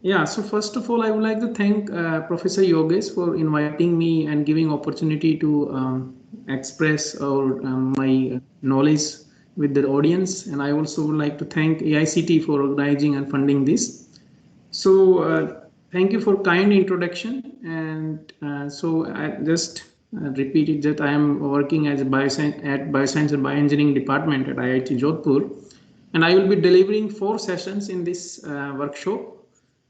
Yeah, so first of all, I would like to thank Professor Yogesh for inviting me and giving opportunity to express my knowledge with the audience. And I also would like to thank AICT for organizing and funding this. So thank you for kind introduction. And so I just repeated that I am working as a Bioscience and Bioengineering Department at IIT Jodhpur. And I will be delivering 4 sessions in this workshop.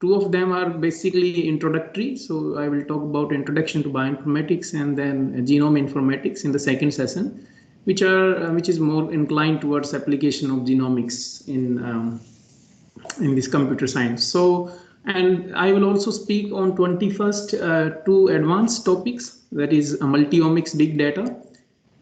Two of them are basically introductory. So I will talk about introduction to bioinformatics and then genome informatics in the second session, which is more inclined towards application of genomics in this computer science. So, and I will also speak on 21st two advanced topics, that is multi-omics big data,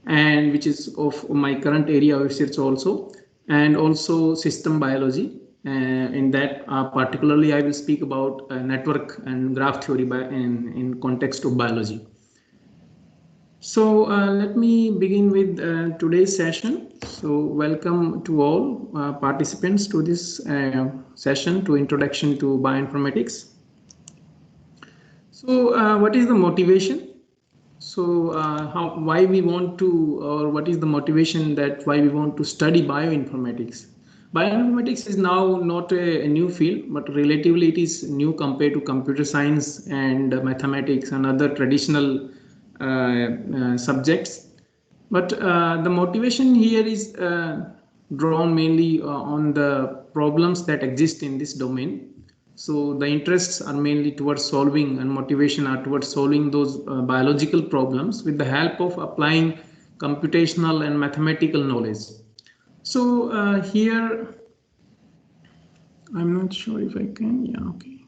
and which is of my current area of research also, and also system biology. In that particularly I will speak about network and graph theory in context of biology. So let me begin with today's session. So welcome to all participants to this session to introduction to bioinformatics. So what is the motivation? So why we want to, or what is the motivation that why we want to study bioinformatics? Bioinformatics is now not a new field, but relatively it is new compared to computer science and mathematics and other traditional subjects. But the motivation here is drawn mainly on the problems that exist in this domain. So the interests are mainly towards solving, and motivation are towards solving those biological problems with the help of applying computational and mathematical knowledge. So here, I'm not sure if I can, yeah, okay.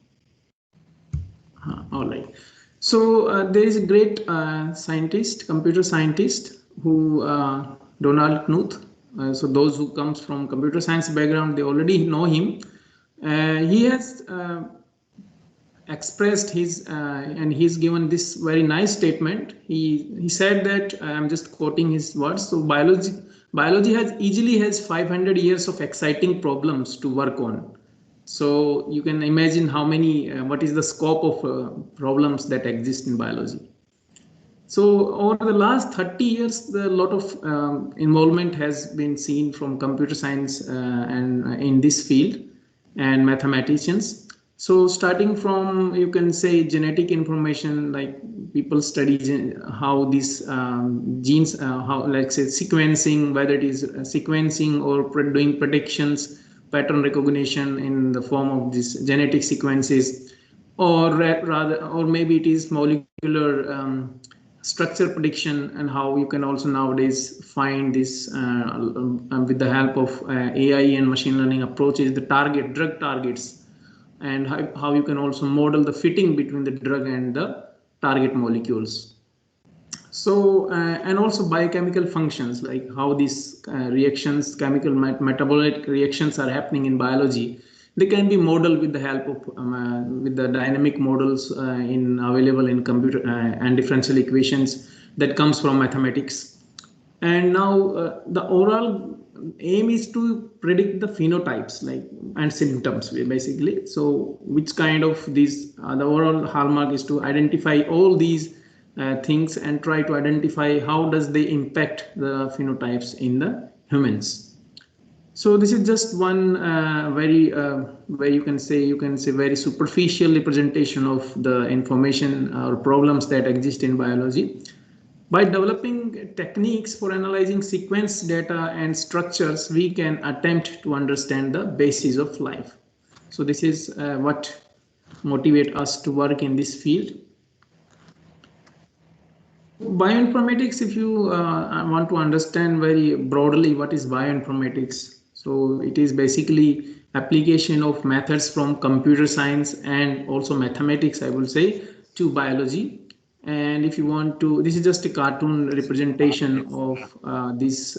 All right. So there is a great scientist, computer scientist, who Donald Knuth. So those who comes from computer science background, they already know him. He has expressed his and he's given this very nice statement. He said that, I'm just quoting his words. So biology has easily has 500 years of exciting problems to work on. So you can imagine how many, what is the scope of problems that exist in biology. So over the last 30 years, a lot of involvement has been seen from computer science and in this field and mathematicians. So starting from, you can say, genetic information, like people study how these genes, how, like say, sequencing, whether it is sequencing or doing predictions, pattern recognition in the form of these genetic sequences, or rather, or maybe it is molecular structure prediction, and how you can also nowadays find this with the help of AI and machine learning approaches, the drug targets, and how you can also model the fitting between the drug and the target molecules. So and also biochemical functions, like how these reactions, chemical metabolic reactions are happening in biology. They can be modeled with the help of with the dynamic models available in computer and differential equations that comes from mathematics. And now the overall aim is to predict the phenotypes, like, and symptoms basically. So which kind of these the overall hallmark is to identify all these things and try to identify how does they impact the phenotypes in the humans. So this is just one very where you can say very superficial representation of the information or problems that exist in biology. By developing techniques for analyzing sequence data and structures, we can attempt to understand the basis of life. So this is what motivates us to work in this field. Bioinformatics, if you want to understand very broadly what is bioinformatics, so it is basically application of methods from computer science and also mathematics, I will say, to biology. And if you want to, this is just a cartoon representation of this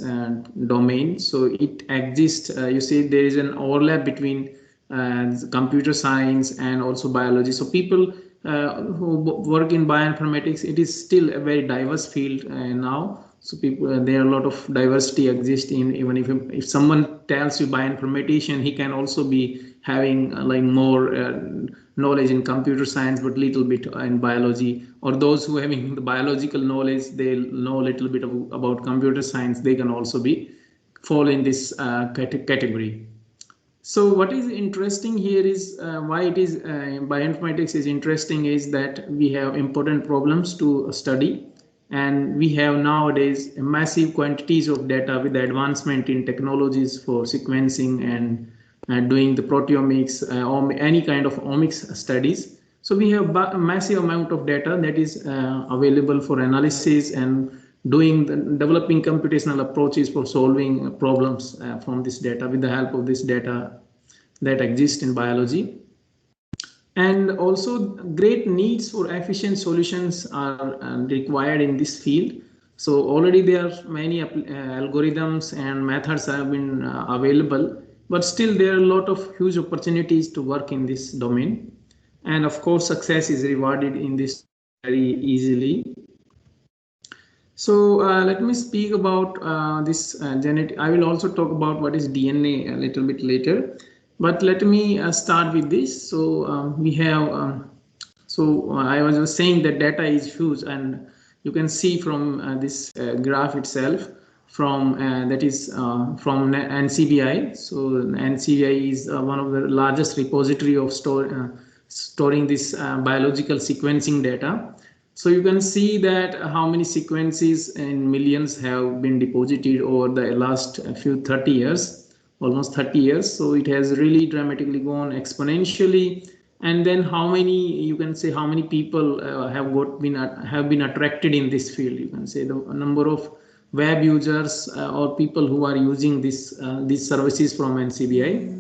domain. So it exists, you see there is an overlap between computer science and also biology. So people who work in bioinformatics, it is still a very diverse field now. So people, there are a lot of diversity exists in, even if someone tells you bioinformatician, he can also be having like more knowledge in computer science, but little bit in biology. Or those who having the biological knowledge, they know a little bit about computer science. They can also be fall in this category. So what is interesting here is why it is bioinformatics is interesting is that we have important problems to study, and we have nowadays massive quantities of data with the advancement in technologies for sequencing and doing the proteomics or any kind of omics studies. So we have a massive amount of data that is available for analysis and developing computational approaches for solving problems from this data with the help of this data that exists in biology. And also great needs for efficient solutions are required in this field. So already there are many algorithms and methods have been available, but still there are a lot of huge opportunities to work in this domain. And of course, success is rewarded in this very easily. So let me speak about this genetic. I will also talk about what is DNA a little bit later, but let me start with this. So we have. I was saying that data is huge, and you can see from this graph itself from that is from NCBI. So NCBI is one of the largest repository of storing this biological sequencing data. So you can see that how many sequences in millions have been deposited over the last few 30 years, almost 30 years. So it has really dramatically gone exponentially. And then how many, you can say how many people have been attracted in this field. You can say the number of web users or people who are using these services from NCBI.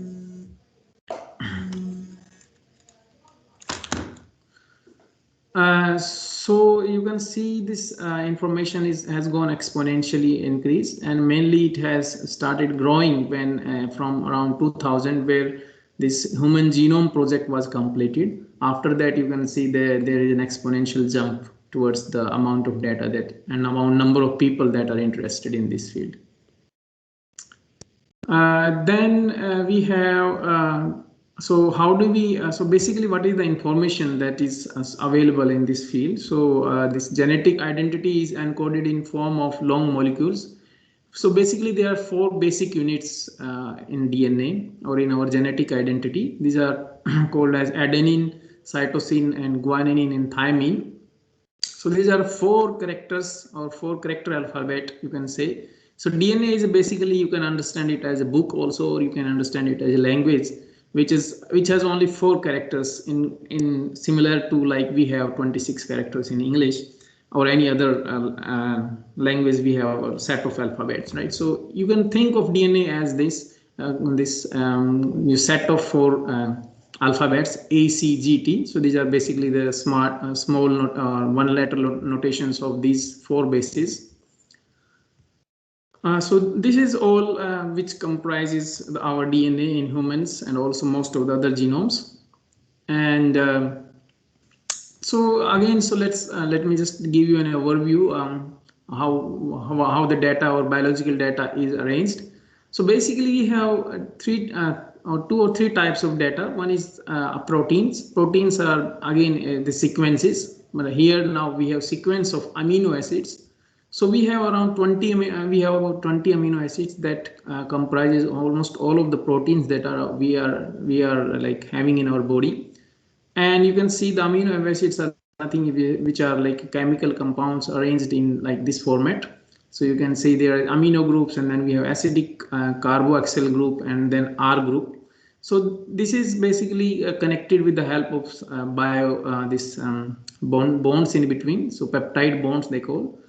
So you can see this information has gone exponentially increased, and mainly it has started growing when from around 2000, where this human genome project was completed. After that, you can see there is an exponential jump towards the amount of data that and number of people that are interested in this field. Then we have so how do we so basically what is the information that is available in this field? So this genetic identity is encoded in form of long molecules. So basically there are 4 basic units in DNA or in our genetic identity. These are called as adenine, cytosine, and guanine and thymine. So these are 4 characters or 4 character alphabet, you can say. So DNA is basically, you can understand it as a book also, or you can understand it as a language, which has only 4 characters in similar to like we have 26 characters in English or any other language. We have a set of alphabets, right? So you can think of DNA as this set of 4 alphabets A, C, G, T. So these are basically the small one-letter notations of these 4 bases. So this is all which comprises our DNA in humans and also most of the other genomes. And so again, so let me just give you an overview how the data or biological data is arranged. So basically we have 2 or 3 types of data. One is proteins. Proteins are again the sequences, but here now we have sequence of amino acids. So we have around about 20 amino acids that comprises almost all of the proteins that we are like having in our body. And you can see the amino acids are nothing which are like chemical compounds arranged in like this format. So you can see there are amino groups, and then we have acidic carboxyl group, and then R group. So this is basically connected with the help of bonds in between. So peptide bonds they call.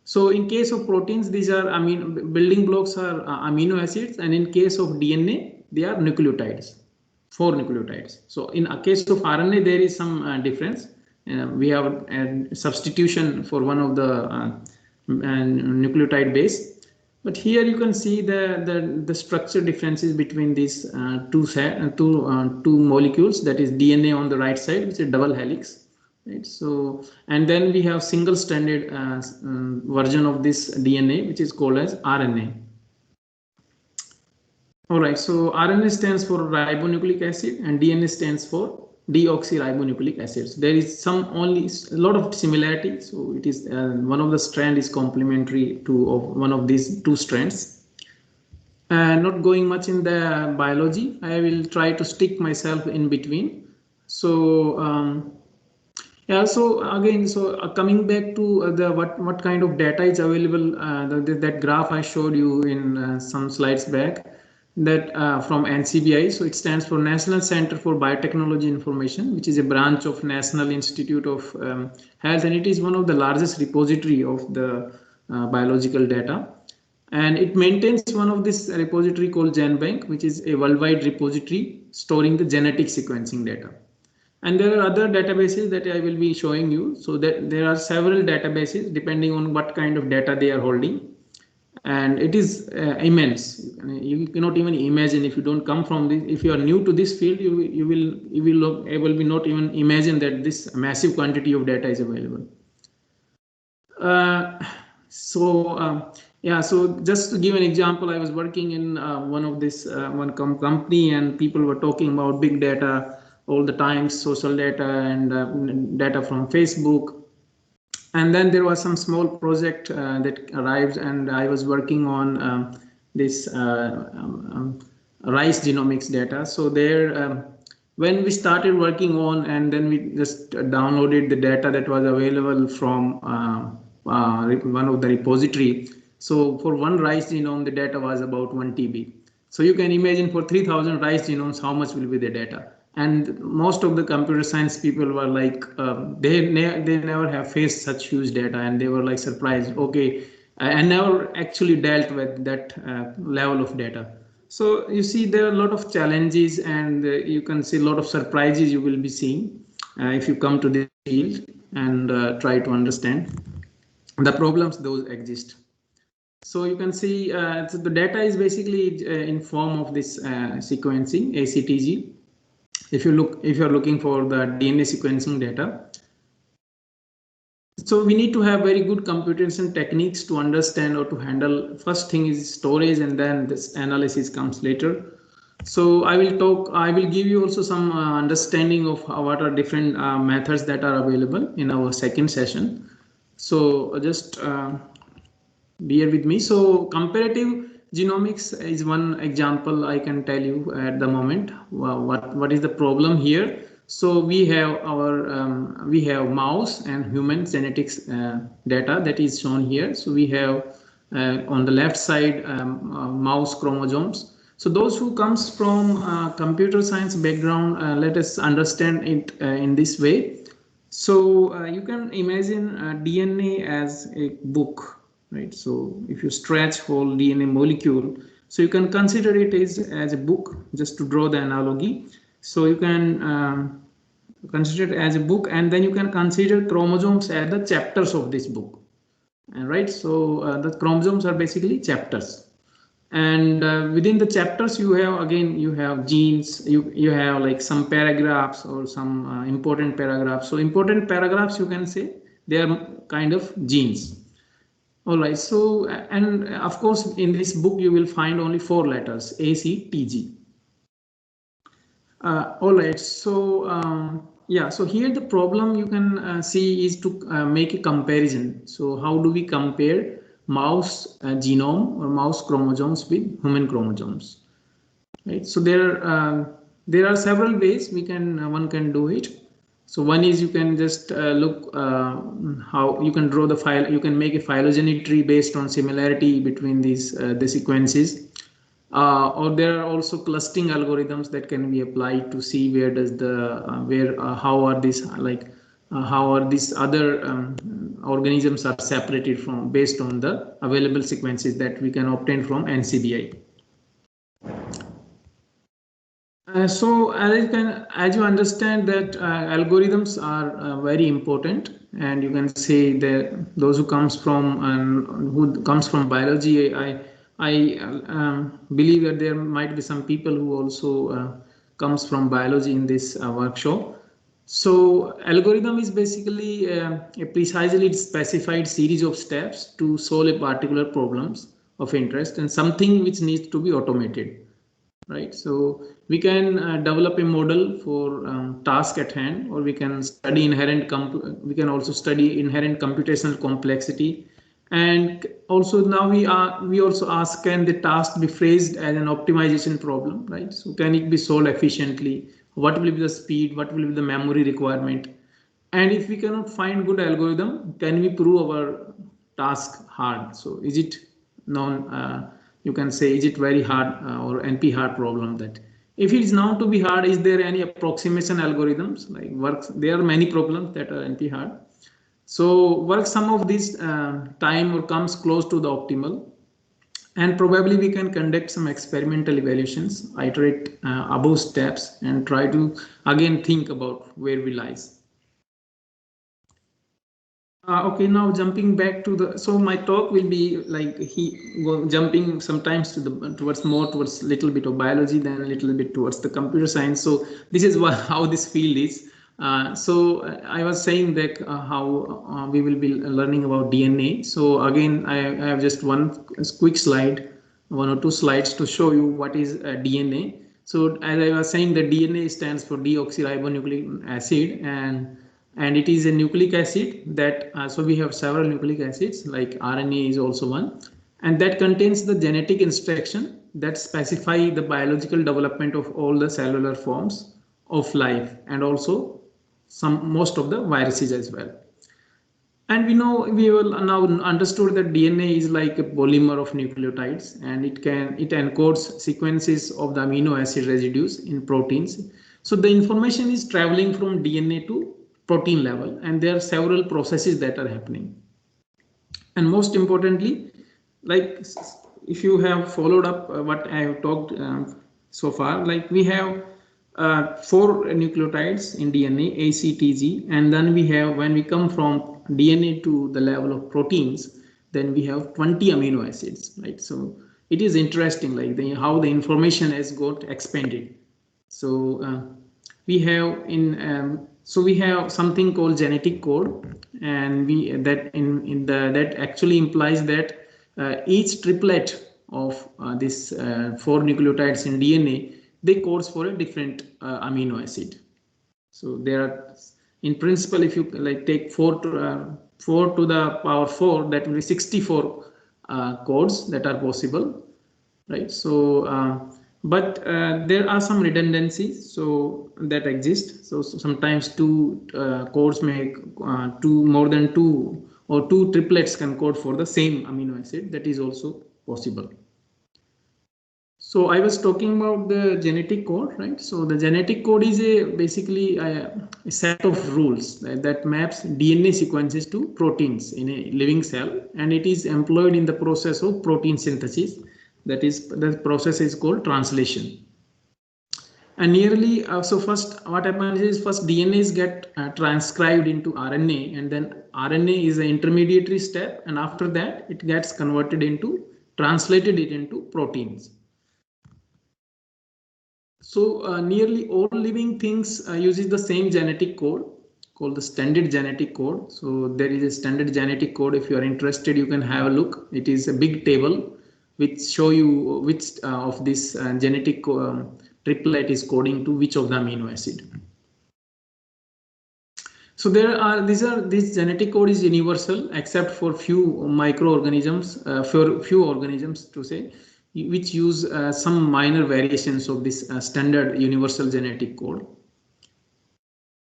So in case of proteins, these are building blocks are amino acids, and in case of DNA, they are nucleotides, 4 nucleotides. So in a case of RNA, there is some difference. We have a substitution for one of the nucleotide base, but here you can see the structure differences between these two molecules. That is DNA on the right side, which is double helix, right? So, and then we have single-stranded version of this DNA, which is called as RNA. All right, so RNA stands for ribonucleic acid and DNA stands for deoxyribonucleic acids. There is only a lot of similarity. So it is one of the strand is complementary to one of these two strands. Not going much in the biology, I will try to stick myself in between. So yeah, so again, coming back to the what kind of data is available, that graph I showed you in some slides back, that from NCBI. So it stands for National Center for Biotechnology Information, which is a branch of National Institute of Health, and it is one of the largest repository of the biological data. And it maintains one of this repository called GenBank, which is a worldwide repository storing the genetic sequencing data. And there are other databases that I will be showing you. So that there are several databases depending on what kind of data they are holding. And it is immense. You cannot even imagine if you don't come from this. If you are new to this field, you will be not even imagine that this massive quantity of data is available. Yeah, so just to give an example, I was working in one of this company, and people were talking about big data all the time, social data and data from Facebook. And then there was some small project that arrived, and I was working on this rice genomics data. So there, when we started working on, and then we just downloaded the data that was available from one of the repository. So for one rice genome, the data was about 1 TB. So you can imagine for 3,000 rice genomes, how much will be the data. And most of the computer science people were like, they never have faced such huge data, and they were like surprised. Okay, I never actually dealt with that level of data. So you see, there are a lot of challenges, and you can see a lot of surprises you will be seeing if you come to this field and try to understand the problems those exist. So you can see so the data is basically in form of this sequencing, ACTG. If you are looking for the DNA sequencing data. So we need to have very good computation techniques to understand or to handle. First thing is storage, and then this analysis comes later. So I will give you also some understanding of what are different methods that are available in our second session. So just bear with me. So comparative genomics is one example I can tell you at the moment. What is the problem here? So we have our we have mouse and human genetics data that is shown here. So we have on the left side mouse chromosomes. So those who comes from computer science background, let us understand it in this way. So you can imagine DNA as a book. Right, so if you stretch whole DNA molecule, so you can consider it as a book, just to draw the analogy. So you can consider it as a book, and then you can consider chromosomes as the chapters of this book. Right, so the chromosomes are basically chapters, and within the chapters you have genes, you have like some paragraphs or some important paragraphs. So important paragraphs, you can say they are kind of genes. All right, so and of course in this book you will find only 4 letters, A, C, T, G. All right, so yeah, so here the problem you can see is to make a comparison. So how do we compare mouse genome or mouse chromosomes with human chromosomes? Right, so there are several ways one can do it. So one is you can just look how you can draw the file. You can make a phylogenetic tree based on similarity between these the sequences, or there are also clustering algorithms that can be applied to see where does the how are these other organisms are separated from based on the available sequences that we can obtain from NCBI. So as you understand that algorithms are very important, and you can say that those who comes from biology, I believe that there might be some people who also comes from biology in this workshop. So algorithm is basically a precisely specified series of steps to solve a particular problems of interest and something which needs to be automated, right? So we can develop a model for task at hand, or we can study we can also study inherent computational complexity. And also now we also ask, can the task be phrased as an optimization problem, right? So can it be solved efficiently? What will be the speed? What will be the memory requirement? And if we cannot find good algorithm, can we prove our task hard? So is it non? You can say, is it very hard or NP hard problem? That if it is known to be hard, is there any approximation algorithms like works? There are many problems that are NP hard. So work some of this time or comes close to the optimal, and probably we can conduct some experimental evaluations, iterate above steps, and try to again think about where we lies. Okay, now jumping back to the, so my talk will be like jumping sometimes to the towards little bit of biology, then a little bit towards the computer science. So this is how this field is. So I was saying that how we will be learning about DNA. So again, I have just one quick slide, one or two slides to show you what is DNA. So as I was saying, the DNA stands for deoxyribonucleic acid, and it is a nucleic acid that so we have several nucleic acids, like RNA is also one, and that contains the genetic instruction that specify the biological development of all the cellular forms of life, and also most of the viruses as well. And we will now understood that DNA is like a polymer of nucleotides, and it encodes sequences of the amino acid residues in proteins. So the information is traveling from DNA to protein level, and there are several processes that are happening. And most importantly, like if you have followed up what I have talked so far, like we have 4 nucleotides in DNA, A, C, T, G, and then we have, when we come from DNA to the level of proteins, then we have 20 amino acids, right? So it is interesting, like how the information has got expanded. So we have so we have something called genetic code, and that actually implies that each triplet of this 4 nucleotides in DNA, they codes for a different amino acid. So there are, in principle, if you like take 4 to the power 4, that will be 64 codes that are possible, right? So but there are some redundancies so that exist. So sometimes 2 codes may more than 2 or 2 triplets can code for the same amino acid. That is also possible. So I was talking about the genetic code, right? So the genetic code is basically a set of rules that maps DNA sequences to proteins in a living cell, and it is employed in the process of protein synthesis. That is, the process is called translation. And nearly so first what happens is, first DNAs get transcribed into RNA, and then RNA is an intermediary step, and after that it gets translated into proteins. So nearly all living things uses the same genetic code called the standard genetic code. So there is a standard genetic code. If you are interested, you can have a look. It is a big table which show you which of this genetic triplet is coding to which of the amino acid. So this genetic code is universal except for few microorganisms, for few organisms to say, which use some minor variations of this standard universal genetic code.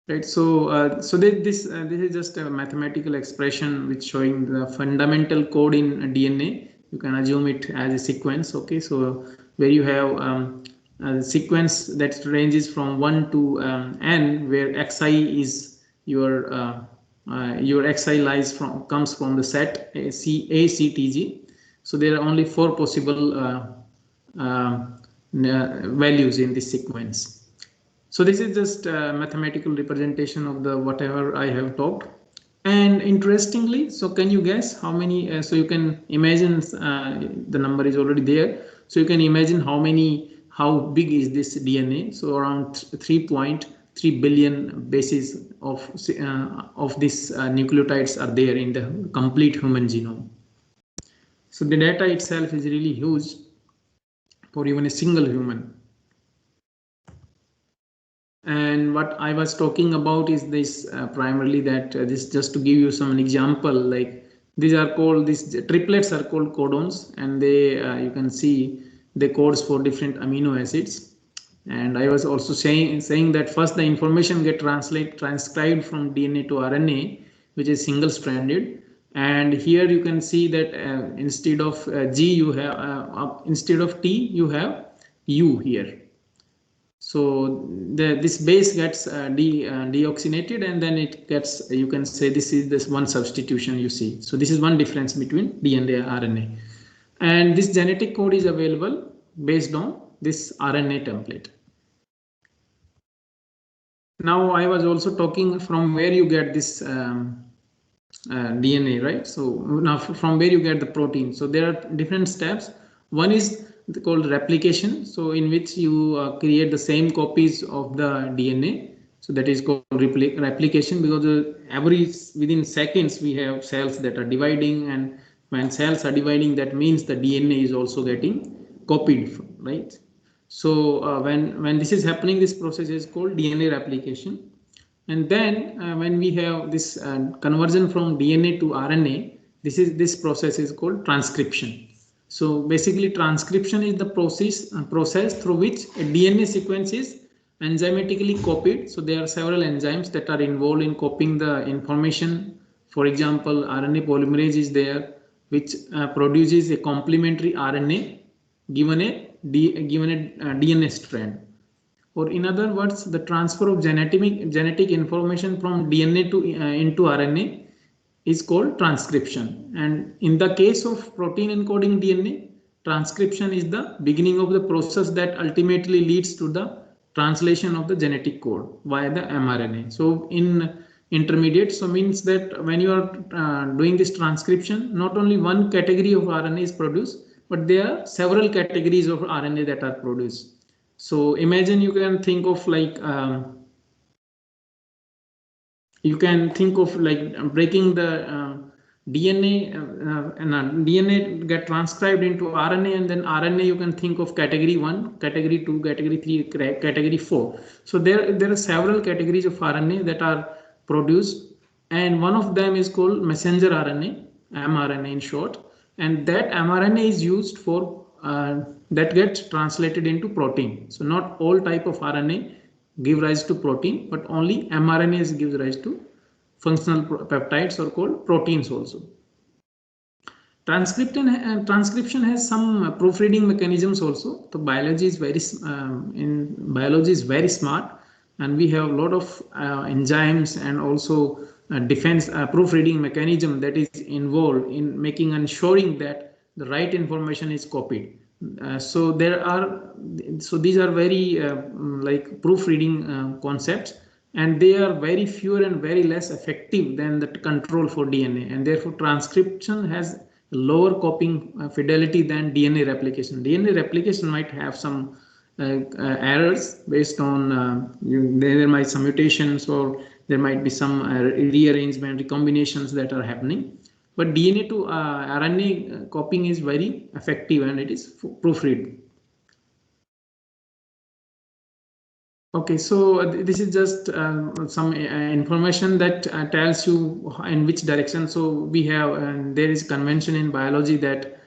Right. So this is just a mathematical expression which showing the fundamental code in DNA. You can assume it as a sequence. Okay. So where you have a sequence that ranges from 1 to n, where xi is your xi comes from the set ACTG. So there are only 4 possible values in this sequence. So this is just a mathematical representation of the whatever I have talked. And interestingly, so can you guess how many? So you can imagine the number is already there. So you can imagine how big is this DNA? So around 3.3 3 billion bases of these nucleotides are there in the complete human genome. So the data itself is really huge for even a single human. And what I was talking about is this primarily that this, just to give you some example, like these are called, these triplets are called codons, and they you can see the codes for different amino acids. And I was also saying that first the information get transcribed from DNA to RNA, which is single stranded. And here you can see that instead of G you have instead of T you have U here. So this base gets deoxygenated, and then it gets, you can say this is this one substitution you see. So this is one difference between DNA and RNA. And this genetic code is available based on this RNA template. Now I was also talking from where you get this DNA, right? So now from where you get the protein. So there are different steps. One is called replication, so in which you create the same copies of the DNA. So that is called replication, because within seconds we have cells that are dividing, and when cells are dividing, that means the DNA is also getting copied, right? So when this is happening, this process is called DNA replication. And then when we have this conversion from DNA to RNA, this process is called transcription. So basically transcription is the process through which a DNA sequence is enzymatically copied. So there are several enzymes that are involved in copying the information. For example, RNA polymerase is there, which produces a complementary RNA given a DNA strand. Or in other words, the transfer of genetic information from DNA to into RNA is called transcription. And in the case of protein encoding DNA, transcription is the beginning of the process that ultimately leads to the translation of the genetic code via the mRNA. So in intermediate, so means that when you are doing this transcription, not only one category of RNA is produced, but there are several categories of RNA that are produced. So imagine you can think of like breaking the DNA and DNA get transcribed into RNA, and then RNA you can think of category 1, category 2, category 3, category 4. So there are several categories of RNA that are produced, and one of them is called messenger RNA, mRNA in short, and that mRNA is used for that gets translated into protein. So not all type of RNA give rise to protein, but only mRNAs gives rise to functional peptides, or called proteins also. Transcription has some proofreading mechanisms also. The biology is very smart, and we have a lot of enzymes and also defense proofreading mechanism that is involved in making and ensuring that the right information is copied. So these are very like proofreading concepts, and they are very fewer and very less effective than the control for DNA, and therefore transcription has lower copying fidelity than DNA replication. DNA replication might have some errors based on there might be some mutations, or there might be some rearrangement, recombinations that are happening. But DNA to RNA copying is very effective, and it is proofread. Okay, so this is just some information that tells you in which direction. So we have, there is convention in biology that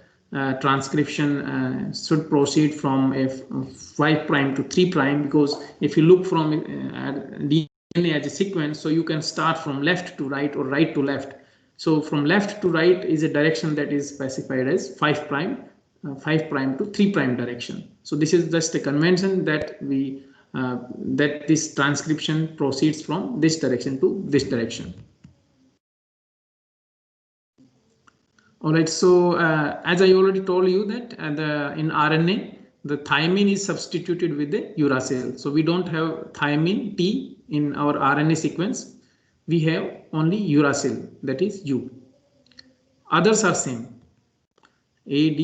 transcription should proceed from a 5' to 3', because if you look from DNA as a sequence, so you can start from left to right or right to left. So from left to right is a direction that is specified as 5' to 3' direction. So this is just a convention that we that this transcription proceeds from this direction to this direction. All right, so as I already told you that in RNA, the thymine is substituted with the uracil. So we don't have thymine T in our RNA sequence. We have only uracil, that is U. Others are same. AD,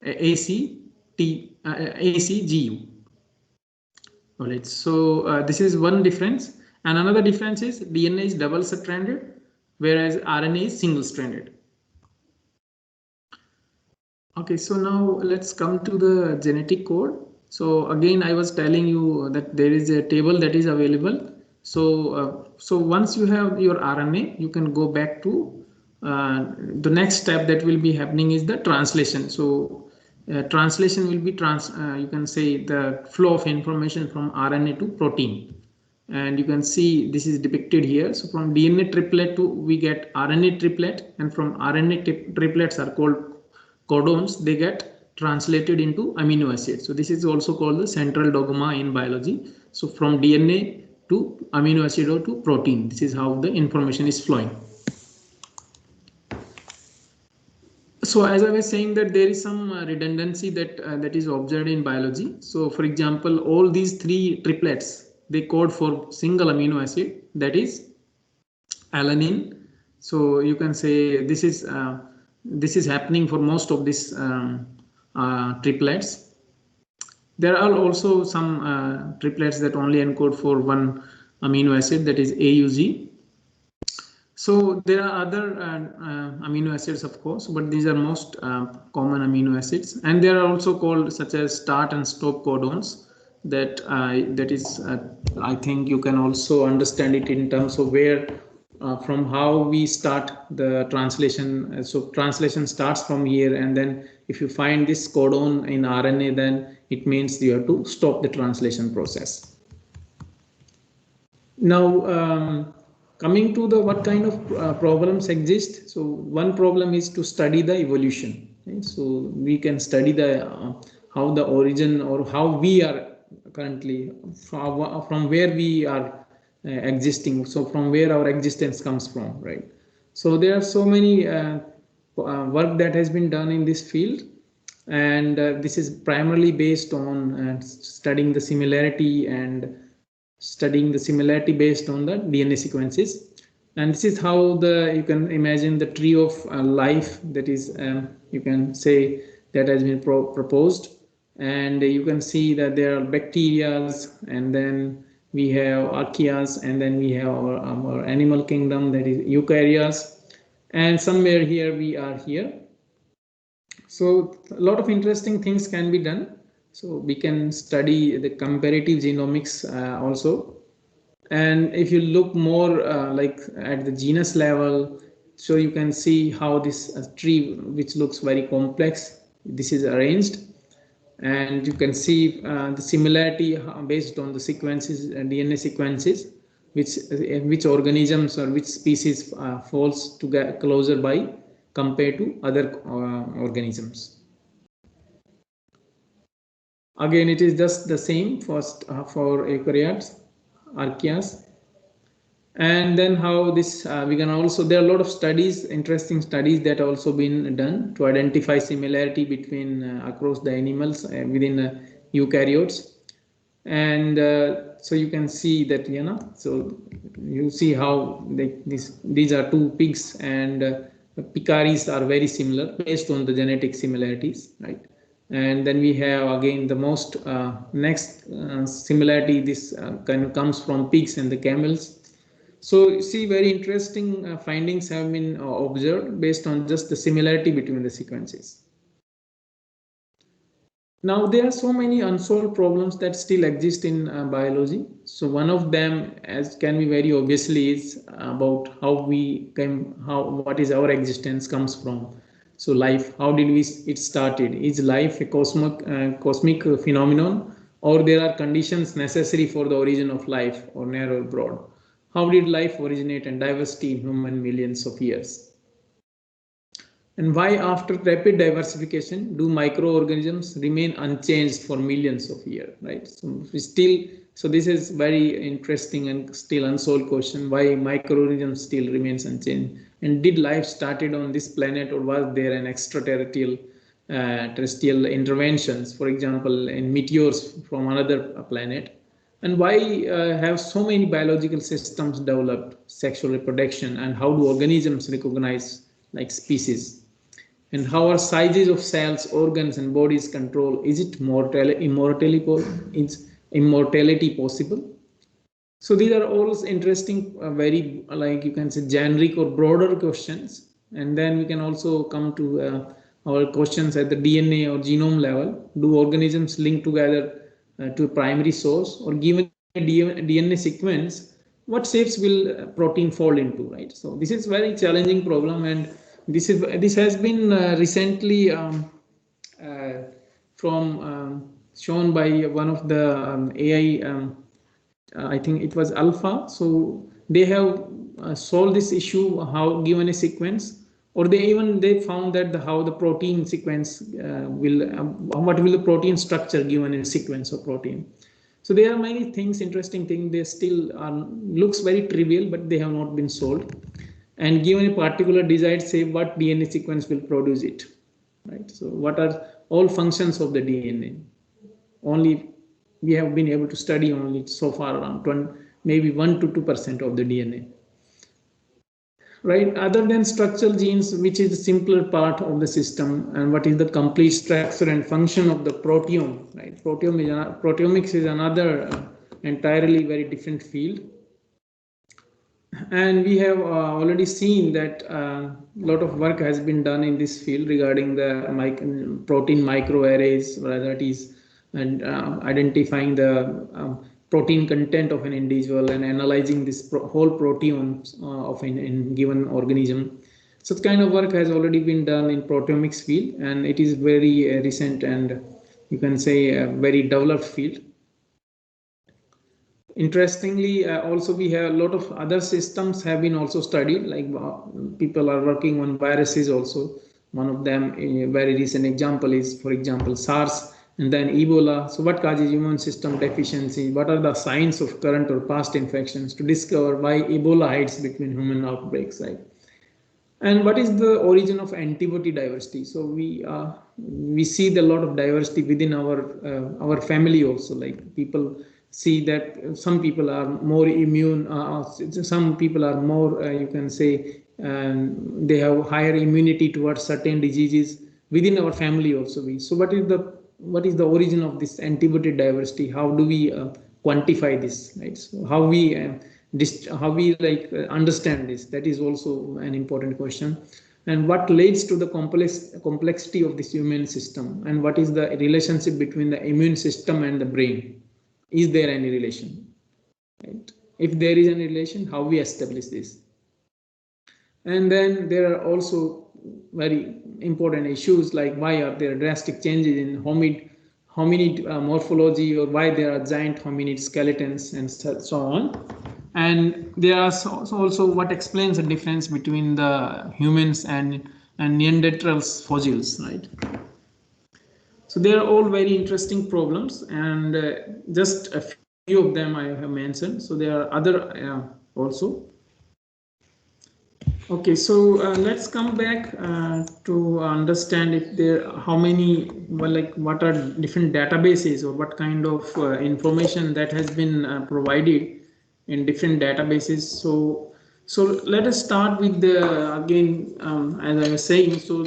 AC, T, AC, GU. All right, so this is one difference, and another difference is DNA is double stranded, whereas RNA is single stranded. Okay, so now let's come to the genetic code. So again, I was telling you that there is a table that is available. So once you have your RNA, you can go back to the next step that will be happening is the translation. So translation will be you can say the flow of information from RNA to protein. And you can see this is depicted here. So from DNA triplet to we get RNA triplet, and from RNA triplets are called codons, they get translated into amino acids. So this is also called the central dogma in biology. So from DNA to amino acid or to protein, this is how the information is flowing. So as I was saying that there is some redundancy that is observed in biology. So for example, all these three triplets, they code for single amino acid, that is alanine. So you can say this is happening for most of these triplets. There are also some triplets that only encode for one amino acid, that is AUG. So there are other amino acids, of course, but these are most common amino acids, and they are also called such as start and stop codons. That is, I think you can also understand it in terms of where from how we start the translation. So translation starts from here, and then if you find this codon in RNA, then it means you have to stop the translation process. Now, coming to the what kind of problems exist. So one problem is to study the evolution. Right? So we can study the how the origin or how we are currently from where we are existing. So from where our existence comes from, right? So there are so many work that has been done in this field, and this is primarily based on studying the similarity and studying the similarity based on the DNA sequences. And this is how you can imagine the tree of life, that is you can say, that has been proposed. And you can see that there are bacteria, and then we have archaeas, and then we have our animal kingdom, that is eukaryotes, and somewhere here we are here. So a lot of interesting things can be done. So we can study the comparative genomics also. And if you look more like at the genus level, so you can see how this tree, which looks very complex, this is arranged. And you can see the similarity based on the sequences, DNA sequences, which organisms or which species falls to get closer by compared to other organisms. Again, it is just the same first for eukaryotes, archaeas, and then how this we can also, there are a lot of studies, interesting studies that also been done to identify similarity between across the animals within eukaryotes. And so you can see that, so you see how these are two pigs, and picaris are very similar based on the genetic similarities, right? And then we have again the most next similarity, this kind of comes from pigs and the camels. So you see, very interesting findings have been observed based on just the similarity between the sequences. Now there are so many unsolved problems that still exist in biology. So one of them, as can be very obviously, is about how what is our existence comes from. So life, how did it started? Is life a cosmic phenomenon, or there are conditions necessary for the origin of life, or narrow or broad? How did life originate and diversity in human millions of years? And why, after rapid diversification, do microorganisms remain unchanged for millions of years, right? So this is very interesting and still unsolved question, why microorganisms still remains unchanged. And did life started on this planet, or was there an extraterrestrial terrestrial interventions, for example, in meteors from another planet? And why have so many biological systems developed sexual reproduction, and how do organisms recognize like species? And how are sizes of cells, organs, and bodies controlled? Is it immortality? immortality possible? So these are all interesting, very like you can say generic or broader questions. And then we can also come to our questions at the DNA or genome level. Do organisms link together to a primary source, or given a DNA sequence, what shapes will protein fall into, right? So this is very challenging problem, and this has been recently shown by one of the AI. I think it was Alpha. So they have solved this issue, how given a sequence, or they found that how the protein sequence will, what will the protein structure given a sequence of protein. So there are many things, interesting things. They still looks very trivial, but they have not been solved. And given a particular desired shape, what DNA sequence will produce it, right? So what are all functions of the DNA? Only we have been able to study only so far around 20, maybe 1 to 2% of the DNA. Right, other than structural genes, which is the simpler part of the system, and what is the complete structure and function of the proteome, right? Proteomics is another entirely very different field. And we have already seen that a lot of work has been done in this field regarding the protein microarrays, whether it is and identifying the protein content of an individual and analyzing this whole proteome of a given organism. Such kind of work has already been done in proteomics field, and it is very recent and you can say a very developed field. Interestingly, also we have a lot of other systems have been also studied, like people are working on viruses also. One of them, a very recent example is, for example, SARS and then Ebola. So what causes immune system deficiency? What are the signs of current or past infections to discover why Ebola hides between human outbreaks, right? And what is the origin of antibody diversity? So we see the lot of diversity within our family also, like people see that some people are more immune, some people are more, you can say, they have higher immunity towards certain diseases within our family also. So what is the origin of this antibody diversity? How do we quantify this, right? So how we understand this? That is also an important question. And what leads to the complexity of this immune system, and what is the relationship between the immune system and the brain? Is there any relation, right? If there is any relation, how we establish this? And then there are also very important issues, like why are there drastic changes in hominid morphology, or why there are giant hominid skeletons and so on. And there are also what explains the difference between the humans and Neanderthals fossils, right? So they are all very interesting problems, and just a few of them I have mentioned. So there are other also. Okay, so let's come back to understand if how many, what are different databases, or what kind of information that has been provided in different databases. So let us start with again, as I was saying, so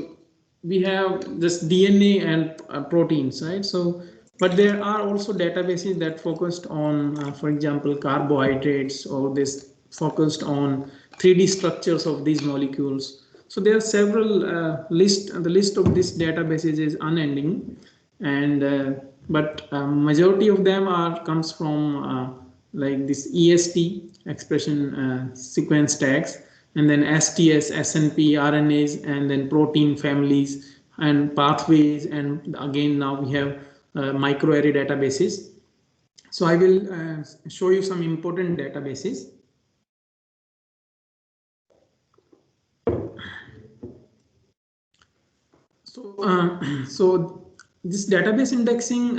we have this DNA and proteins, right? So, but there are also databases that focused on, for example, carbohydrates, or this focused on 3D structures of these molecules. So there are several the list of these databases is unending, and but majority of them comes from like this EST, expression sequence tags, and then STS, SNP, RNAs, and then protein families and pathways, and again now we have microarray databases. So I will show you some important databases. So this database indexing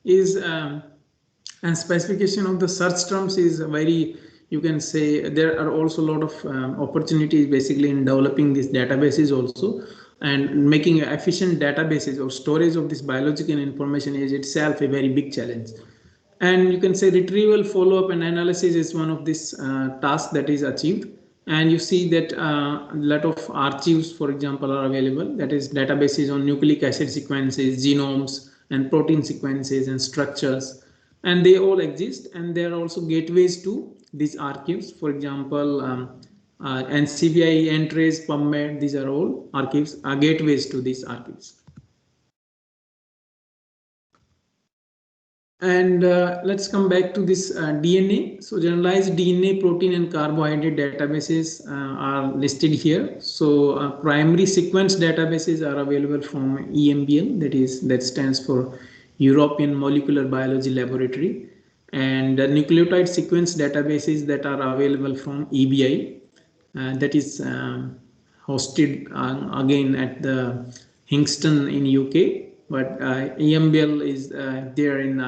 is and specification of the search terms is very, you can say there are also a lot of opportunities basically in developing these databases also, and making efficient databases or storage of this biological information is itself a very big challenge. And you can say retrieval, follow-up, and analysis is one of these tasks that is achieved. And you see that a lot of archives, for example, are available. That is databases on nucleic acid sequences, genomes, and protein sequences and structures. and they all exist, and there are also gateways to these archives. For example, NCBI, Entrace, PubMed, these are all archives, gateways to these archives. And let's come back to this DNA. So generalized DNA, protein and carbohydrate databases are listed here. So primary sequence databases are available from EMBL, that stands for European Molecular Biology Laboratory, and the nucleotide sequence databases that are available from EBI, that is hosted again at the Hingston in UK. But EMBL is there in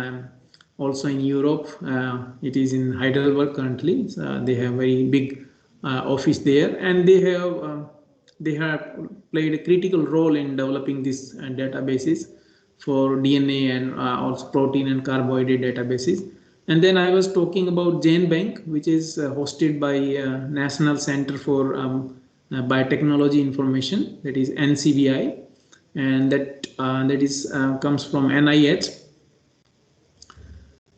also in Europe. It is in Heidelberg currently. So they have very big office there, and they have played a critical role in developing these databases for DNA and also protein and carbohydrate databases. And then I was talking about Gene Bank, which is hosted by National Center for Biotechnology Information, that is NCBI, and that comes from NIH.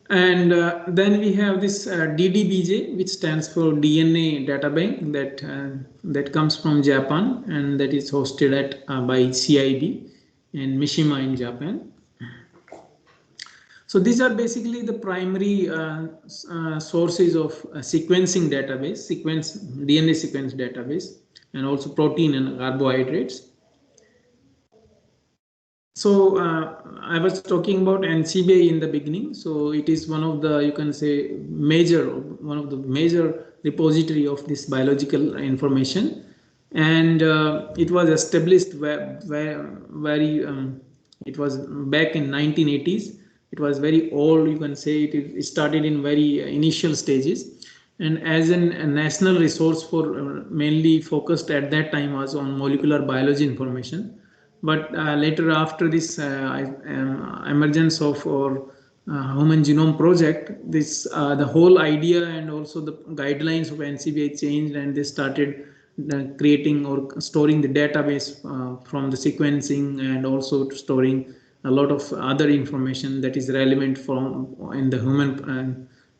And then we have this DDBJ, which stands for DNA Data Bank, that comes from Japan, and that is hosted by CIB in Mishima in Japan. So these are basically the primary sources of sequencing database, DNA sequence database, and also protein and carbohydrates. So I was talking about NCBI in the beginning. So it is one of the, you can say, one of the major repository of this biological information, and it was established it was back in 1980s. It was very old, you can say. It started in very initial stages, and as a national resource for mainly focused at that time was on molecular biology information. But later, after this emergence of our Human Genome Project, the whole idea and also the guidelines of NCBI changed, and they started creating or storing the database from the sequencing, and also storing a lot of other information that is relevant in the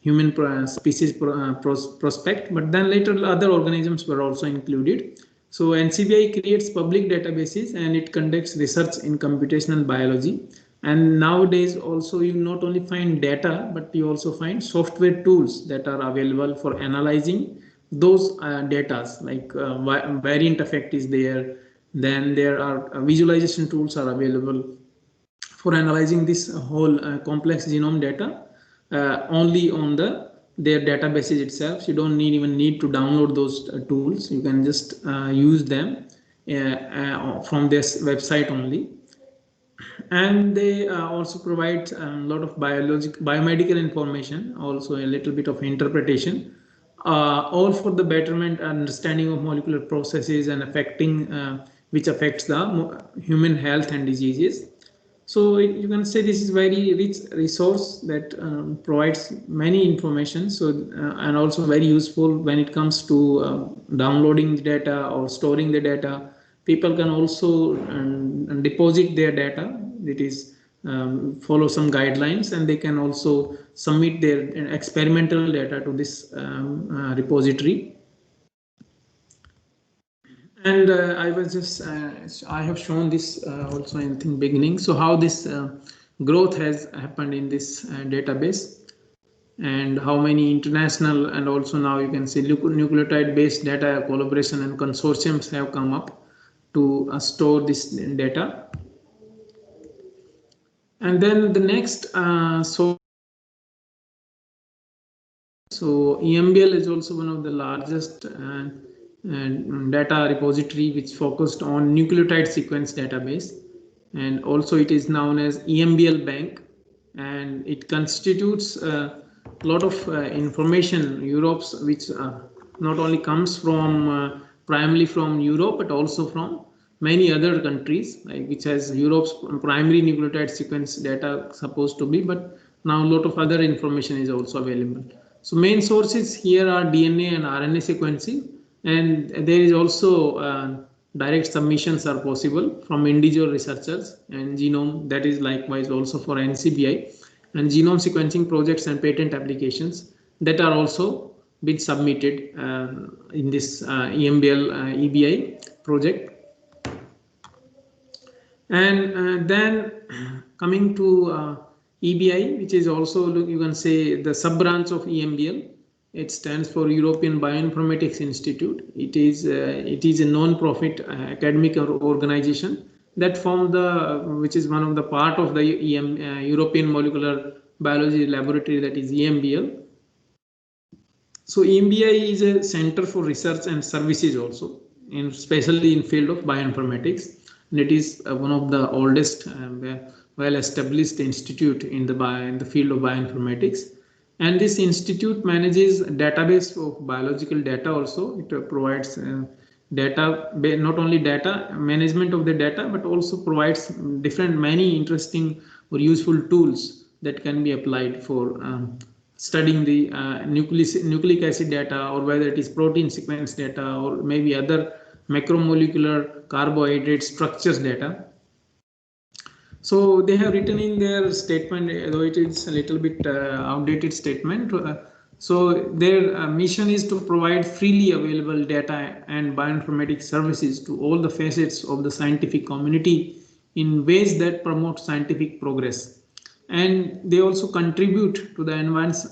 human species prospect. But then later other organisms were also included. So NCBI creates public databases, and it conducts research in computational biology. And nowadays also you not only find data, but you also find software tools that are available for analyzing those data, like variant effect is there. Then there are visualization tools are available for analyzing this whole complex genome data only on their databases itself. You don't even need to download those tools. You can just use them from this website only. And they also provide a lot of biomedical information, also a little bit of interpretation, all for the betterment and understanding of molecular processes and which affects the human health and diseases. So you can say this is very rich resource that provides many information. So and also very useful when it comes to downloading the data or storing the data. People can also deposit their data. It is follow some guidelines, and they can also submit their experimental data to this repository. And I have shown this also in the beginning. So how this growth has happened in this database, and how many international and also now you can see nucleotide-based data collaboration and consortiums have come up to store this data. And then the next so EMBL is also one of the largest data repository which focused on nucleotide sequence database, and also it is known as EMBL Bank, and it constitutes a lot of information which not only comes from primarily from Europe, but also from many other countries, which has Europe's primary nucleotide sequence data supposed to be, but now a lot of other information is also available. So main sources here are DNA and RNA sequencing, and there is also direct submissions are possible from individual researchers, and genome, that is likewise also for NCBI. and genome sequencing projects and patent applications that are also been submitted in this EMBL EBI project. And then coming to EBI, which is also, you can say, the sub branch of EMBL. It stands for European Bioinformatics Institute. It is a non-profit academic organization that formed which is one of the part of the European Molecular Biology Laboratory, that is EMBL. So EMBI is a center for research and services also, especially in field of bioinformatics. And it is one of the oldest well-established institute in the field of bioinformatics. And this institute manages a database of biological data also. It provides data, not only data, management of the data, but also provides many interesting or useful tools that can be applied for studying the nucleic acid data, or whether it is protein sequence data, or maybe other macromolecular carbohydrate structures data. So they have written in their statement, though it is a little bit outdated statement. So their mission is to provide freely available data and bioinformatics services to all the facets of the scientific community in ways that promote scientific progress. And they also contribute to the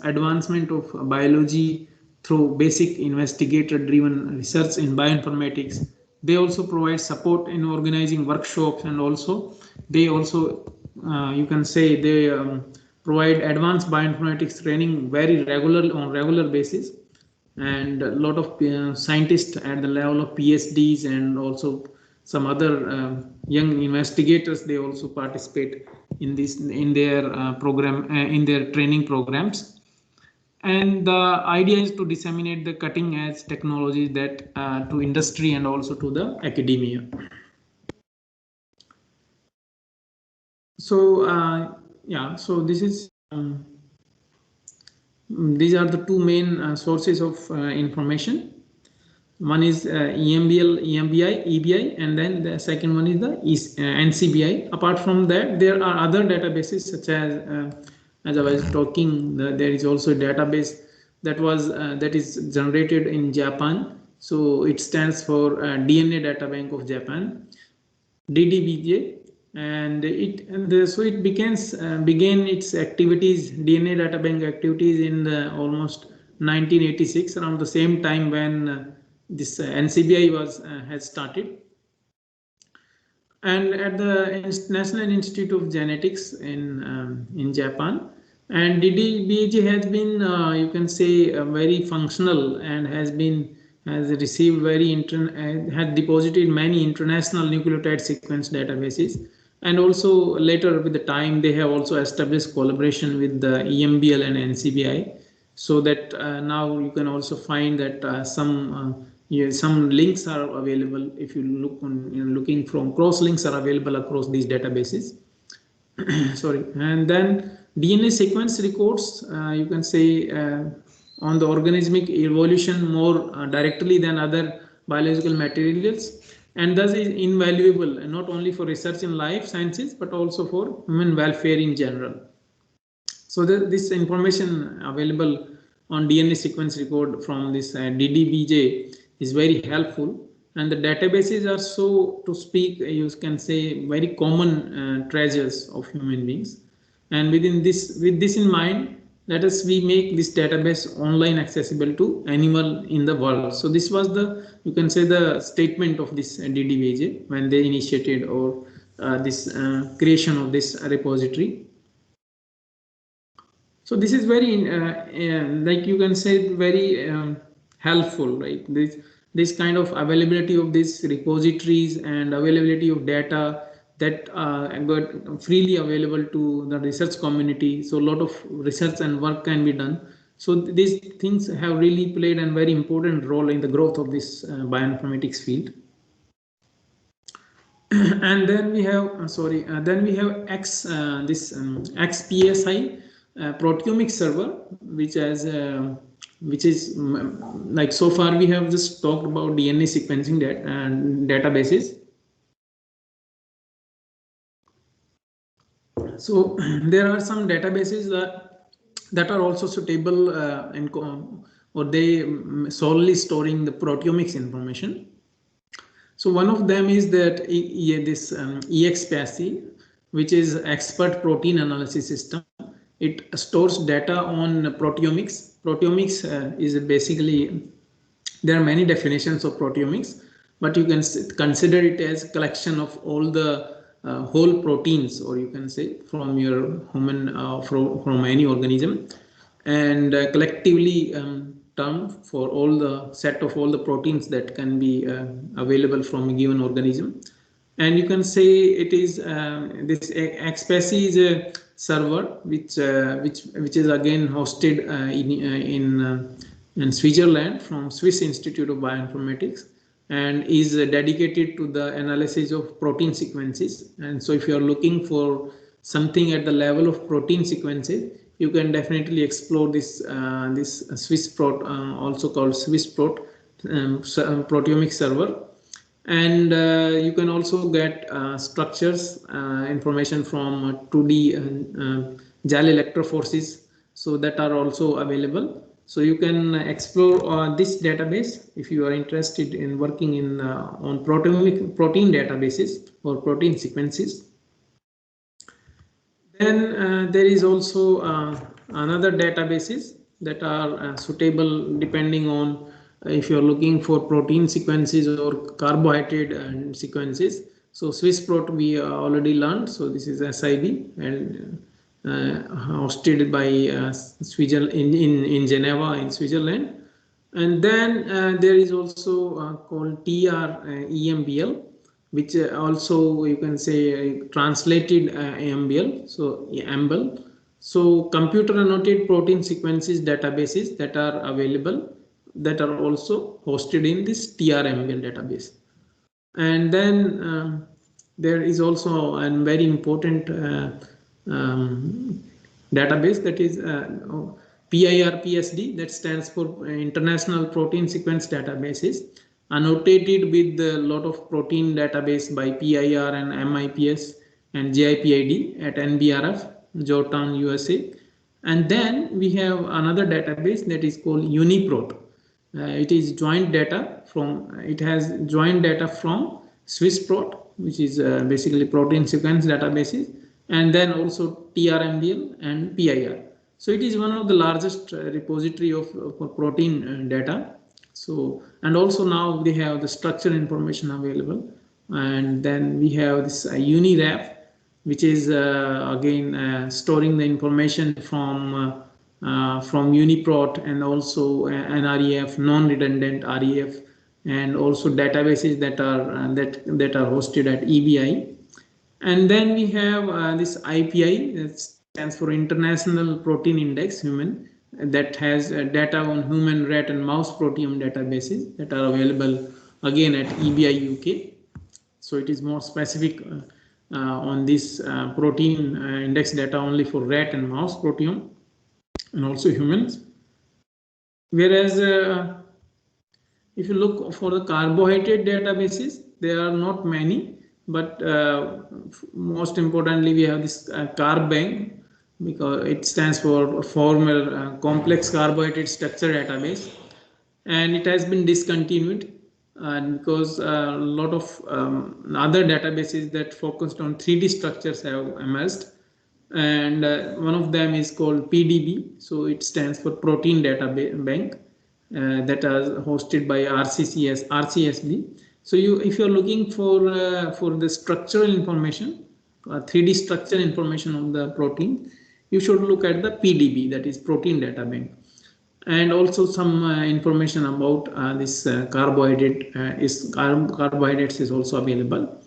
advancement of biology through basic investigator-driven research in bioinformatics. They also provide support in organizing workshops, and also they also, you can say, they provide advanced bioinformatics training on regular basis, and a lot of scientists at the level of PhDs and also some other young investigators, they also participate in their program, in their training programs. And the idea is to disseminate the cutting edge technology that to industry and also to the academia. So yeah, so this is these are the two main sources of information. One is EMBL, EMBI, EBI, and then the second one is the NCBI. Apart from that, there are other databases such as I was talking, there is also a database that is generated in Japan. So it stands for DNA Data Bank of Japan, DDBJ, and so it began its activities, DNA Data Bank activities, in almost 1986, around the same time when this NCBI has started. And at the National Institute of Genetics in Japan, and DDBJ has been, you can say, very functional, and has received had deposited many international nucleotide sequence databases. And also later, with the time, they have also established collaboration with the EMBL and NCBI, so that now you can also find that some links are available. If you look looking from cross links are available across these databases. Sorry. And then DNA sequence records, you can say, on the organismic evolution more directly than other biological materials, and thus is invaluable, not only for research in life sciences but also for human welfare in general. So this information available on DNA sequence record from this DDBJ is very helpful, and the databases are, so to speak, you can say, very common treasures of human beings. And with this in mind, let us make this database online accessible to anyone in the world. So this was you can say, the statement of this DDBJ when they initiated or this creation of this repository. So this is very like you can say, very helpful, right? This kind of availability of these repositories and availability of data that got freely available to the research community. So a lot of research and work can be done. So these things have really played a very important role in the growth of this bioinformatics field. And then we have Xpsi proteomics server, which is like, so far we have just talked about DNA sequencing databases. So there are some databases that are also suitable or they solely storing the proteomics information. So one of them is that this Xpsi, which is expert protein analysis system. It stores data on proteomics. Proteomics is basically, there are many definitions of proteomics, but you can consider it as collection of all the whole proteins, or you can say from your human from any organism, and collectively term for all the set of all the proteins that can be available from a given organism. And you can say it is this Xpsi is a server which is again hosted in Switzerland from Swiss Institute of Bioinformatics, and is dedicated to the analysis of protein sequences. And so if you are looking for something at the level of protein sequences, you can definitely explore this this Swissprot, also called Swissprot proteomics server. And you can also get structures information from 2D gel electrophoresis, so that are also available. So you can explore this database if you are interested in working in on protein databases or protein sequences. Then there is also another databases that are suitable depending on if you are looking for protein sequences or carbohydrate sequences. So Swissprot we already learned. So this is SIB and hosted by Switzerland in Geneva in Switzerland. And then there is also called EMBL, which also you can say translated EMBL. So EMBL. So computer annotated protein sequences databases that are available, that are also hosted in this TRMBL database. And then there is also a very important database, that is PIRPSD, that stands for International Protein Sequence Databases, annotated with a lot of protein database by PIR and MIPS and JIPID at NBRF, Georgetown, USA. And then we have another database that is called UniProt. It is joint data from, it has joint data from Swissprot, which is basically protein sequence databases, and then also TRMBL and PIR. So it is one of the largest repository of for protein data. So, and also now they have the structure information available. And then we have this UniRef, which is again storing the information from UniProt, and also NREF, non-redundant REF, and also databases that are that are hosted at EBI. And then we have this IPI, that stands for International Protein Index Human, that has data on human, rat, and mouse proteome databases that are available again at EBI UK. So it is more specific on this protein index data only for rat and mouse proteome, and also humans. Whereas if you look for the carbohydrate databases, there are not many, but most importantly we have this carb bank, because it stands for formal complex carbohydrate structure database, and it has been discontinued because a lot of other databases that focused on 3D structures have emerged. And one of them is called PDB, so it stands for Protein Data Bank, that is hosted by RCSB. So if you're looking for the structural information, 3D structure information of the protein, you should look at the PDB, that is Protein Data Bank. And also some information about this carbohydrates is also available.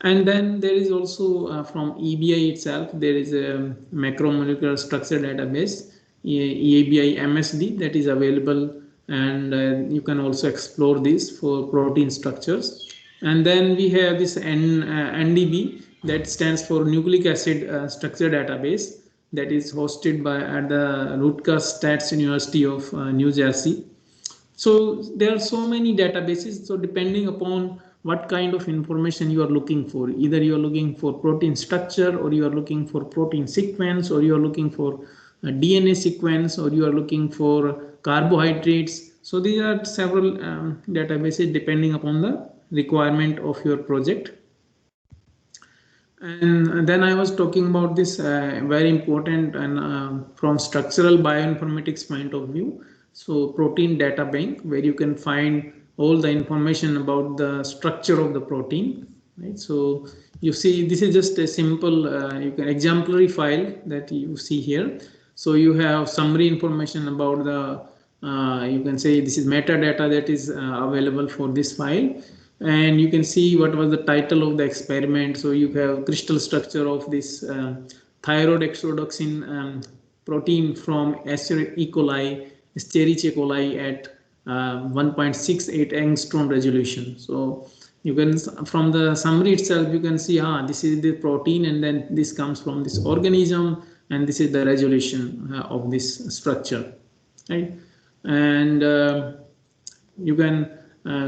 And then there is also from EBI itself, there is a macromolecular structure database, EBI MSD, that is available, and you can also explore this for protein structures. And then we have this NDB, that stands for Nucleic Acid Structure Database, that is hosted by at the Rutgers Stats University of New Jersey. So there are so many databases. So depending upon what kind of information you are looking for. Either you are looking for protein structure, or you are looking for protein sequence, or you are looking for a DNA sequence, or you are looking for carbohydrates. So these are several databases depending upon the requirement of your project. And then I was talking about this very important and from structural bioinformatics point of view. So protein data bank, where you can find all the information about the structure of the protein, right? So you see, this is just a simple you can exemplary file that you see here. So you have summary information about the you can say this is metadata that is available for this file, and you can see what was the title of the experiment. So you have crystal structure of this thyroid exodoxin protein from E. coli, Escherichia coli at 1.68 angstrom resolution. So you can, from the summary itself, you can see this is the protein, and then this comes from this organism, and this is the resolution of this structure, right? And you can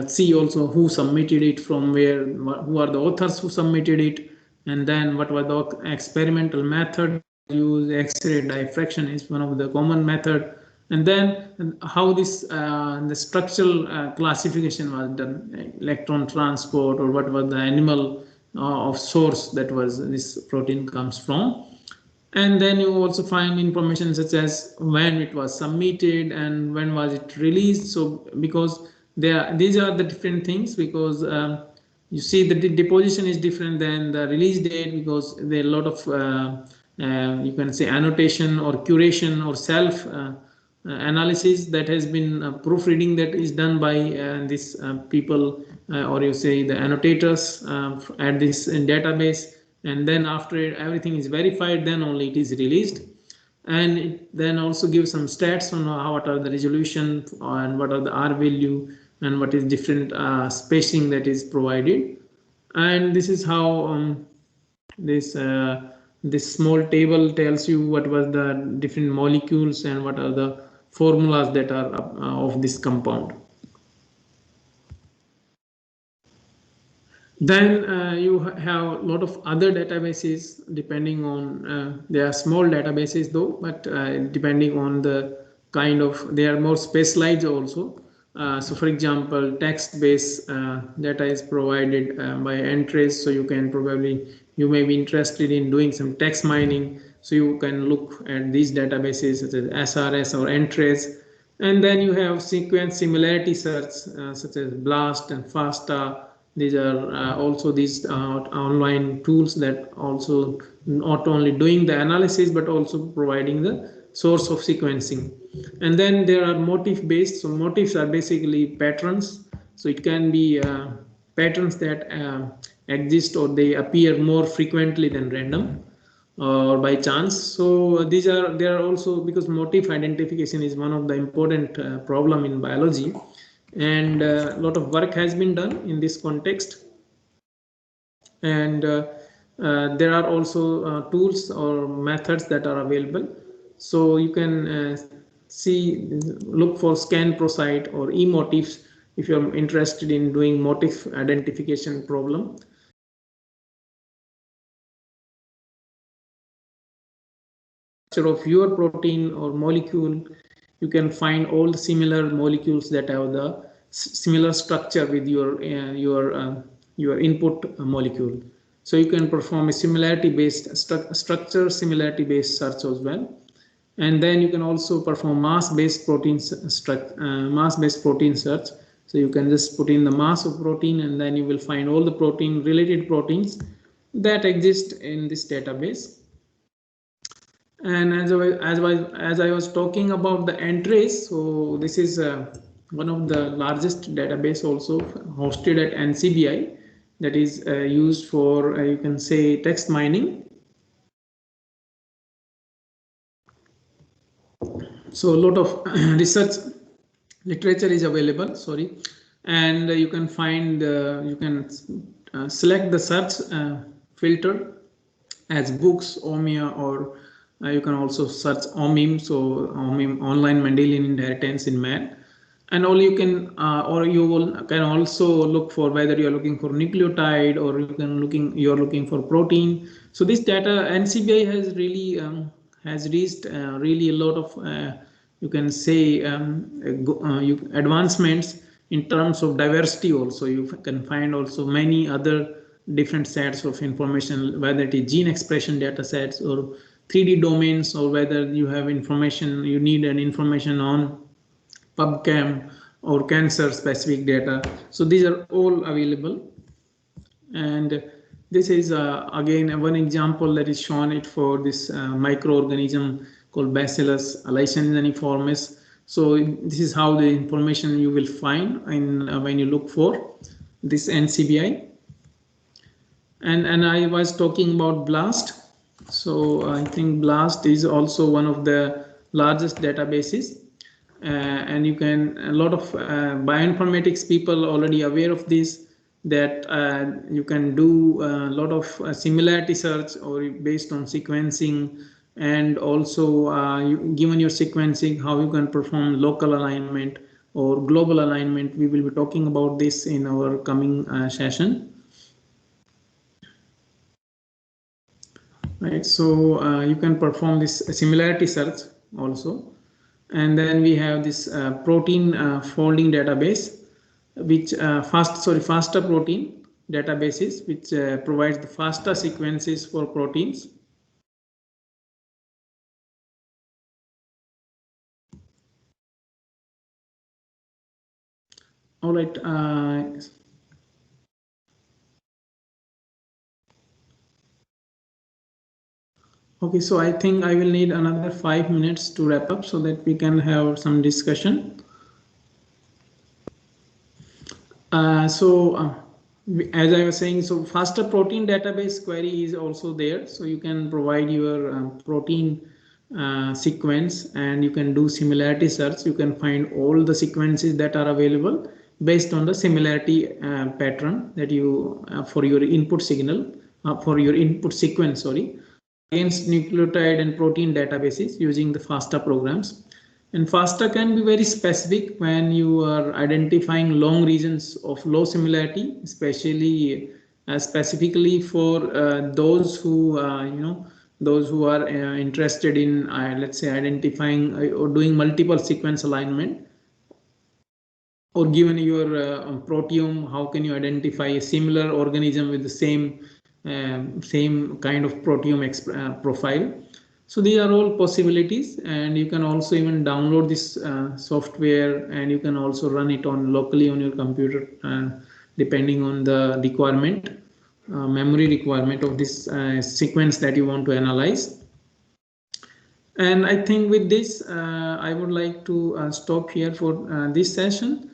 see also who submitted it, from where, who are the authors who submitted it, and then what was the experimental method used. X-ray diffraction is one of the common method, and then how this the structural classification was done, electron transport, or what was the animal of source that was this protein comes from. And then you also find information such as when it was submitted and when was it released. So because these are the different things, because you see the deposition is different than the release date, because there are a lot of you can say annotation or curation or self analysis that has been proofreading that is done by these people, or you say the annotators at this database. And then after everything is verified, then only it is released. And it then also gives some stats on what are the resolution and what are the R value and what is different spacing that is provided. And this is how this small table tells you what was the different molecules and what are the formulas that are of this compound. Then you have a lot of other databases, depending on they are small databases though, but depending on the kind of, they are more specialized also. So for example, text-based data is provided by entries. So you can probably, you may be interested in doing some text mining. So you can look at these databases such as SRS or entries. And then you have sequence similarity search such as BLAST and FASTA. These are also these online tools that also not only doing the analysis but also providing the source of sequencing. And then there are motif based. So motifs are basically patterns. So it can be patterns that exist or they appear more frequently than random or by chance. So there are also, because motif identification is one of the important problem in biology, and a lot of work has been done in this context. And there are also tools or methods that are available. So you can look for scan prosite or e-motifs if you're interested in doing motif identification problem. Of your protein or molecule, you can find all the similar molecules that have the similar structure with your input molecule. So you can perform a similarity based structure similarity based search as well. And then you can also perform mass based protein search. So you can just put in the mass of protein, and then you will find all the protein related proteins that exist in this database. And as I was talking about the entries, so this is one of the largest database also hosted at NCBI, that is used for you can say text mining. So a lot of research literature is available, and you can find you can select the search filter as books, OMIA, or you can also search OMIM, so OMIM, online Mendelian inheritance in man. And all you can can also look for whether you're looking for nucleotide or you're looking for protein. So this data NCBI has really has reached really a lot of you can say advancements in terms of diversity. Also you can find also many other different sets of information, whether it is gene expression data sets or 3D domains, or whether you have information, you need an information on PubChem or cancer specific data. So these are all available. And this is again one example that is shown it for this microorganism called Bacillus licensiformis. So this is how the information you will find in when you look for this NCBI. And I was talking about BLAST. So I think BLAST is also one of the largest databases. And you can, a lot of bioinformatics people already aware of this, that you can do a lot of similarity search or based on sequencing, and also given your sequencing, how you can perform local alignment or global alignment. We will be talking about this in our coming session. Right, so you can perform this similarity search also. And then we have this protein folding database, which faster protein databases, which provides the faster sequences for proteins. All right. Okay, so I think I will need another 5 minutes to wrap up so that we can have some discussion. As I was saying, so faster protein database query is also there. So you can provide your protein sequence and you can do similarity search. You can find all the sequences that are available based on the similarity pattern that you for your input signal for your input sequence, sorry, against nucleotide and protein databases using the FASTA programs. And FASTA can be very specific when you are identifying long regions of low similarity, especially specifically for those who those who are interested in let's say identifying or doing multiple sequence alignment, or given your proteome, how can you identify a similar organism with the same kind of proteome profile. So these are all possibilities, and you can also even download this software, and you can also run it on locally on your computer depending on the requirement, memory requirement of this sequence that you want to analyze. And I think with this I would like to stop here for this session.